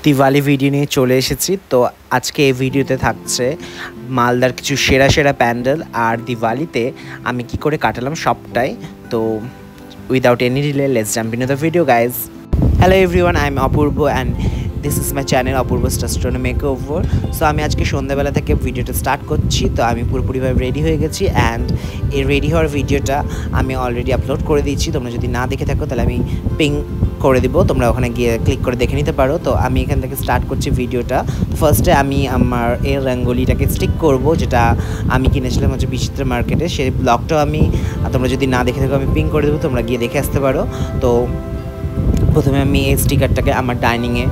Diwali video নিয়ে চলে এসেছি। তো আজকে এই ভিডিওতে থাকছে মালদার কিছু সেরা সেরা প্যান্ডেল আর দিওয়ালিতে আমি কি করে কাটালাম সবটাই। তো without any delay let's jump into the video guys. Hello everyone, I am Apurba and this is my channel Apurba's টেস্টোনো মেকওভার। সো আমি আজকে সন্ধ্যাবেলা থেকে ভিডিওটা স্টার্ট করছি। তো আমি পুরোপুরিভাবে রেডি হয়ে গেছি অ্যান্ড এই রেডি হওয়ার ভিডিওটা আমি অলরেডি আপলোড করে দিয়েছি। তোমরা যদি না দেখে থাকো তাহলে আমি পিং করে দিব, তোমরা ওখানে গিয়ে ক্লিক করে দেখে নিতে পারো। তো আমি এখান থেকে স্টার্ট করছি ভিডিওটা। ফার্স্টে আমি আমার এই রঙ্গোলিটাকে স্টিক করব, যেটা আমি কিনেছিলাম হচ্ছে বিচিত্রা মার্কেটে। সেই ব্লগটাও আমি, তোমরা যদি না দেখে থাকো আমি পিং করে দেবো, তোমরা গিয়ে দেখে আসতে পারো। তো প্রথমে আমি এই স্টিকারটাকে আমার ডাইনিংয়ে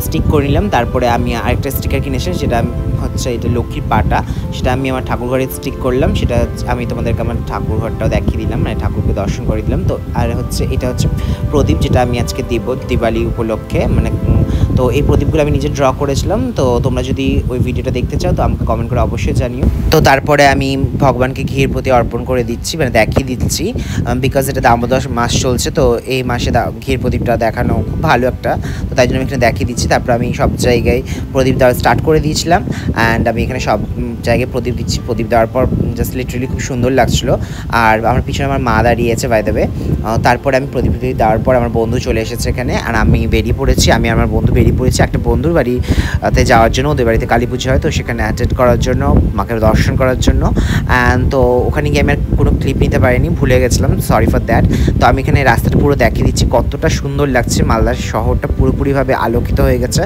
স্টিক করে নিলাম। তারপরে আমি আরেকটা স্টিকার কিনেছি, যেটা হচ্ছে এটা লক্ষ্মীর পাটা, সেটা আমি আমার ঠাকুরঘরে স্টিক করলাম। সেটা আমি তোমাদেরকে আমার ঠাকুরঘরটাও দেখিয়ে দিলাম, মানে ঠাকুরকে দর্শন করে দিলাম। তো আর হচ্ছে এটা হচ্ছে প্রদীপ, যেটা আমি আজকে দিব দিওয়ালি উপলক্ষে। মানে তো এই প্রদীপগুলো আমি নিজে ড্র করেছিলাম। তো তোমরা যদি ওই ভিডিওটা দেখতে চাও তো আমাকে কমেন্ট করে অবশ্যই জানিও। তো তারপরে আমি ভগবানকে ঘির প্রতি অর্পণ করে দিচ্ছি, মানে দেখিয়ে দিচ্ছি, বিকজ এটা দামোদর মাস চলছে। তো এই মাসে ঘির প্রদীপটা দেখানো খুব ভালো একটা, তো তাই জন্য আমি এখানে দেখিয়ে দিচ্ছি। তারপর আমি সব জায়গায় প্রদীপ দেওয়া স্টার্ট করে দিয়েছিলাম অ্যান্ড আমি এখানে সব জায়গায় প্রদীপ দিচ্ছি। প্রদীপ দেওয়ার পর জাস্ট লিটারেলি খুব সুন্দর লাগছিলো। আর আমার পিছনে আমার মা দাঁড়িয়েছে বাই দ্য ওয়ে। তারপরে আমি প্রদীপ দেওয়ার পর আমার বন্ধু চলে এসেছে এখানে, আর আমি বেরিয়ে পড়েছি। আমি আমার বন্ধু বেরিয়ে পড়েছি একটা বন্ধুর বাড়িতে যাওয়ার জন্য। ওদের বাড়িতে কালী পুজো হয়, তো সেখানে অ্যাটেন্ড করার জন্য, মাকে দর্শন করার জন্য। অ্যান্ড তো ওখানে গিয়ে আমি আর কোনো ক্লিপ নিতে পারিনি, ভুলে গেছিলাম, সরি ফর দ্যাট। তো আমি এখানে রাস্তাটা পুরো দেখিয়ে দিচ্ছি কতটা সুন্দর লাগছে। মালদার শহরটা পুরোপুরিভাবে আলোকিত হয়ে গেছে,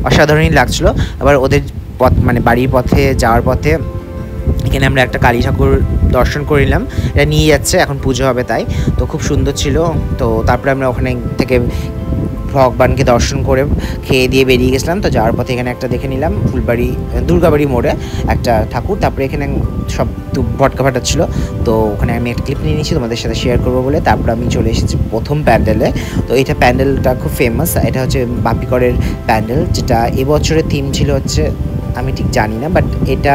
অসাধারণই লাগছিলো। আবার ওদের পথ, মানে বাড়ির পথে যাওয়ার পথে এখানে আমরা একটা কালী ঠাকুর দর্শন করে নিলাম। এটা নিয়ে যাচ্ছে, এখন পুজো হবে তাই। তো খুব সুন্দর ছিল। তো তারপরে আমরা ওখানে থেকে ভগবানকে দর্শন করে খেয়ে দিয়ে বেরিয়ে গেছিলাম। তো যাওয়ার পথে এখানে একটা দেখে নিলাম ফুলবাড়ি দুর্গাবাড়ি মোড়ে একটা ঠাকুর। তারপরে এখানে সব ভটকা ফাটাচ্ছিল, তো ওখানে আমি একটা ক্লিপ নিয়ে নিয়েছি তোমাদের সাথে শেয়ার করবো বলে। তারপর আমি চলে এসেছি প্রথম প্যান্ডেলে। তো এটা প্যান্ডেলটা খুব ফেমাস, এটা হচ্ছে বাপিকরের প্যান্ডেল, যেটা এবছরের থিম ছিল হচ্ছে আমি ঠিক জানি না, বাট এটা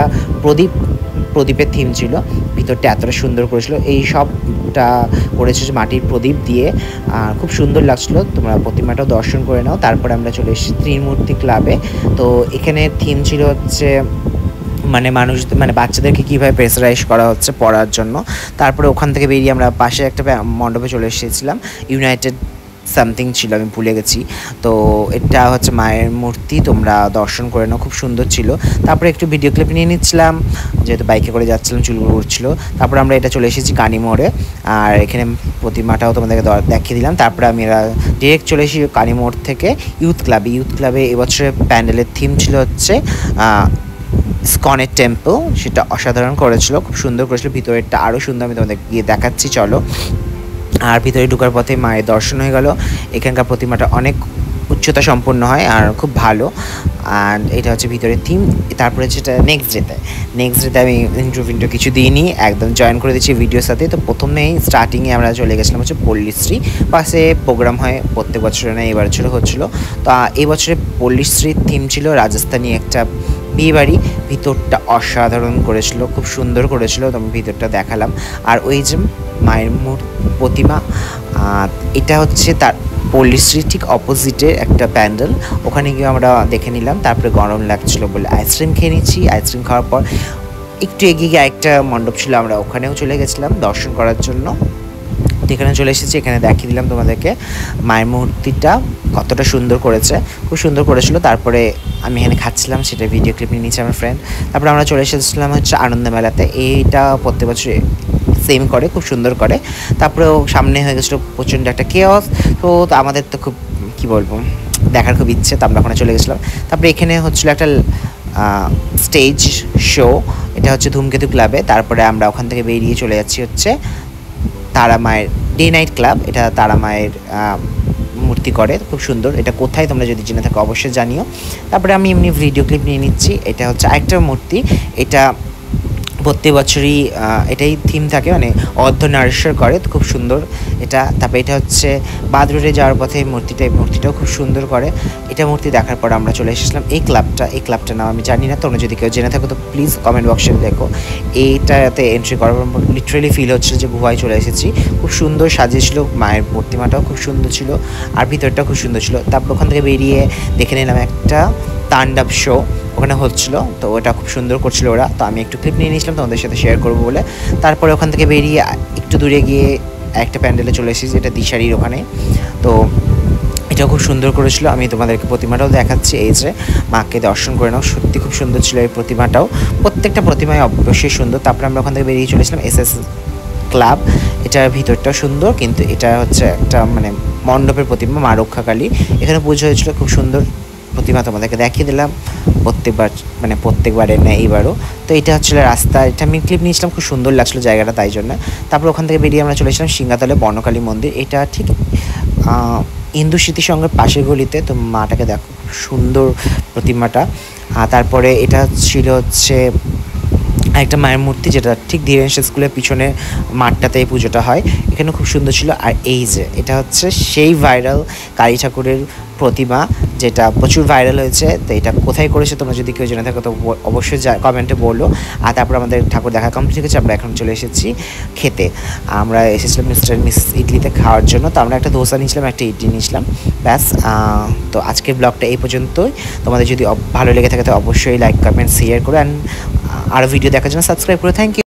প্রদীপের থিম ছিল। ভিতরটা এতটা সুন্দর করেছিল, এই সবটা করেছে মাটির প্রদীপ দিয়ে, খুব সুন্দর লাগছিলো। তোমরা প্রতিমাটাও দর্শন করে নাও। তারপরে আমরা চলে এসেছি ত্রিমূর্তি ক্লাবে। তো এখানে থিম ছিল হচ্ছে মানে বাচ্চাদেরকে কীভাবে প্রেসারাইজ করা হচ্ছে পড়ার জন্য। তারপরে ওখান থেকে বেরিয়ে আমরা পাশে একটা মণ্ডপে চলে এসেছিলাম, ইউনাইটেড সামথিং ছিল, আমি ভুলে গেছি। তো এটা হচ্ছে মায়ের মূর্তি, তোমরা দর্শন করে নাও, খুব সুন্দর ছিল। তারপরে একটু ভিডিও ক্লিপ নিয়ে নিচ্ছিলাম, যেহেতু বাইকে করে যাচ্ছিলাম, চুলগুলো উঠছিল। তারপর আমরা এটা চলে এসেছি কানি মোড়ে, আর এখানে প্রতিমাটাও তোমাদেরকে দেখিয়ে দিলাম। তারপরে আমি ডিরেক্ট চলে এসেছি কানি মোড় থেকে ইউথ ক্লাবে এবছরের প্যান্ডেলের থিম ছিল হচ্ছে ইসকনের টেম্পল। সেটা অসাধারণ করেছিল, খুব সুন্দর করেছিল। ভিতরেরটা আরও সুন্দর, আমি তোমাদের গিয়ে দেখাচ্ছি চলো। আর ভিতরে ঢোকার পথে মায়ের দর্শন হয়ে গেল। এখানকার প্রতিমাটা অনেক উচ্চতা সম্পন্ন হয় আর খুব ভালো। অ্যান্ড এটা হচ্ছে ভিতরের থিম। তারপরে যেটা নেক্সট ডেতে আমি ইন্টারভিউ কিছু দিইনি, একদম জয়েন করে দিচ্ছি ভিডিওর সাথে। তো প্রথমেই স্টার্টিংয়ে আমরা চলে গেছিলাম হচ্ছে পল্লীশ্রী। পাশে প্রোগ্রাম হয় প্রত্যেক বছরে, না এবছরও হচ্ছিলো। তো এই বছরে পল্লীশ্রীর থিম ছিল রাজস্থানী একটা বিয়ে বাড়ি। ভিতরটা অসাধারণ করেছিল, খুব সুন্দর করেছিল, তো আমি ভিতরটা দেখালাম। আর ওই যে মায়ের প্রতিমা, এটা হচ্ছে তার পল্লীশ্রী ঠিক অপোজিটে একটা প্যান্ডেল, ওখানে গিয়ে আমরা দেখে নিলাম। তারপরে গরম লাগছিলো বলে আইসক্রিম খেয়ে নিচ্ছি। আইসক্রিম খাওয়ার পর একটু এগিয়ে গিয়ে একটা মণ্ডপ ছিল, আমরা ওখানেও চলে গেছিলাম দর্শন করার জন্য। এখানে চলে এসেছি, এখানে দেখিয়ে দিলাম তোমাদেরকে মায়ের মূর্তিটা কতটা সুন্দর করেছে, খুব সুন্দর করেছিল। তারপরে আমি এখানে খাচ্ছিলাম, সেটা ভিডিও ক্লিপ নিয়ে নিয়েছি আমার ফ্রেন্ড। তারপরে আমরা চলে এসেছিলাম হচ্ছে আনন্দ মেলাতে। এইটা প্রত্যেক বছর সেম করে, খুব সুন্দর করে। তারপরেও সামনে হয়ে গেছিলো প্রচণ্ড একটা কেওস। তো আমাদের তো খুব কী বলবো, দেখার খুব ইচ্ছে, তো আমরা ওখানে চলে গেছিলাম। তারপরে এখানে হচ্ছিলো একটা স্টেজ শো, এটা হচ্ছে ধূমকেতু ক্লাবে। তারপরে আমরা ওখান থেকে বেরিয়ে চলে যাচ্ছি হচ্ছে তারা মায়ের ডে নাইট ক্লাব। এটা তারা মায়ের মূর্তি করে, খুব সুন্দর। এটা কোথায় তোমরা যদি জেনে থাকো অবশ্যই জানিও। তারপরে আমি এমনি ভিডিও ক্লিপ নিয়ে নিচ্ছি। এটা হচ্ছে আরেকটা মূর্তি, এটা প্রত্যেক বছরই এটাই থিম থাকে, মানে অর্ধনারীশ্বর করে, তো খুব সুন্দর এটা। তারপরে এটা হচ্ছে বাদ রোডে যাওয়ার পথে এই মূর্তিটাও খুব সুন্দর করে। এটা মূর্তি দেখার পর আমরা চলে এসেছিলাম এই ক্লাবটার নাম আমি জানি না, তোমরা যদি কেউ জেনে থাকো তো প্লিজ কমেন্ট বক্সে দেখো। এইটাতে এন্ট্রি করার পর লিটারেলি ফিল হচ্ছিল যে গুহায় চলে এসেছি। খুব সুন্দর সাজিয়েছিল, মায়ের প্রতিমাটাও খুব সুন্দর ছিল আর ভিতরটাও খুব সুন্দর ছিল। তারপর ওখান থেকে বেরিয়ে দেখে নিলাম একটা তাণ্ডব শো ওখানে হচ্ছিল, তো ওটা খুব সুন্দর করছিল ওরা, তো আমি একটু ক্লিপ নিয়ে নিয়েছিলাম তোমাদের সাথে শেয়ার করবো বলে। তারপরে ওখান থেকে বেরিয়ে একটু দূরে গিয়ে একটা প্যান্ডেলে চলে এসেছি, যেটা দিশারির ওখানে। তো এটাও খুব সুন্দর করেছিল, আমি তোমাদেরকে প্রতিমাটাও দেখাচ্ছি। এই যে মাকে দর্শন করে নাও, সত্যি খুব সুন্দর ছিল এই প্রতিমাটাও, প্রত্যেকটা প্রতিমায় অবশ্যই সুন্দর। তারপরে আমরা ওখান থেকে বেরিয়ে চলেছিলাম SS ক্লাব। এটার ভিতরটাও সুন্দর, কিন্তু এটা হচ্ছে একটা মানে মণ্ডপের প্রতিমা, মা রক্ষাকালী, এখানে পুজো হয়েছিল, খুব সুন্দর প্রতিমা তোমাদেরকে দেখিয়ে দিলাম প্রত্যেকবারে না এইবারও। তো এটা হচ্ছিল রাস্তা, এটা আমি ক্লিপ নিয়েছিলাম, খুব সুন্দর লাগছিলো জায়গাটা, তাই জন্য। তারপর ওখান থেকে বেরিয়ে আমরা চলেছিলাম সিংহাতলে বর্ণকালী মন্দির। এটা ঠিক হিন্দু স্মৃতিসংঘের পাশের গলিতে, তো মাটাকে দেখো খুব সুন্দর প্রতিমাটা। তারপরে এটা ছিল হচ্ছে একটা মায়ের মূর্তি, যেটা ঠিক ধীরেন স্কুলের পিছনে মাঠটাতে এই পুজোটা হয়, এখানে খুব সুন্দর ছিল। আর এই যে এটা হচ্ছে সেই ভাইরাল কালী ঠাকুরের প্রতিমা, যেটা প্রচুর ভাইরাল হয়েছে। তো এটা কোথায় করেছে তোমরা যদি কেউ জেনে থাকো তো অবশ্যই কমেন্টে বলো। আর তারপর আমাদের ঠাকুর দেখা কমপ্লিট হয়েছে, আমরা এখন চলে এসেছি খেতে। আমরা এসেছিলাম মিস্টার মিস ইডলিতে খাওয়ার জন্য, তো আমরা একটা ধোসা নিয়েছিলাম, একটা ইডলি নিয়েছিলাম, ব্যাস। তো আজকের ব্লগটা এই পর্যন্তই। তোমাদের যদি ভালো লেগে থাকে তো অবশ্যই লাইক কমেন্ট শেয়ার করো, অ্যান্ড আরও ভিডিও দেখার জন্য সাবস্ক্রাইব করো। Thank you.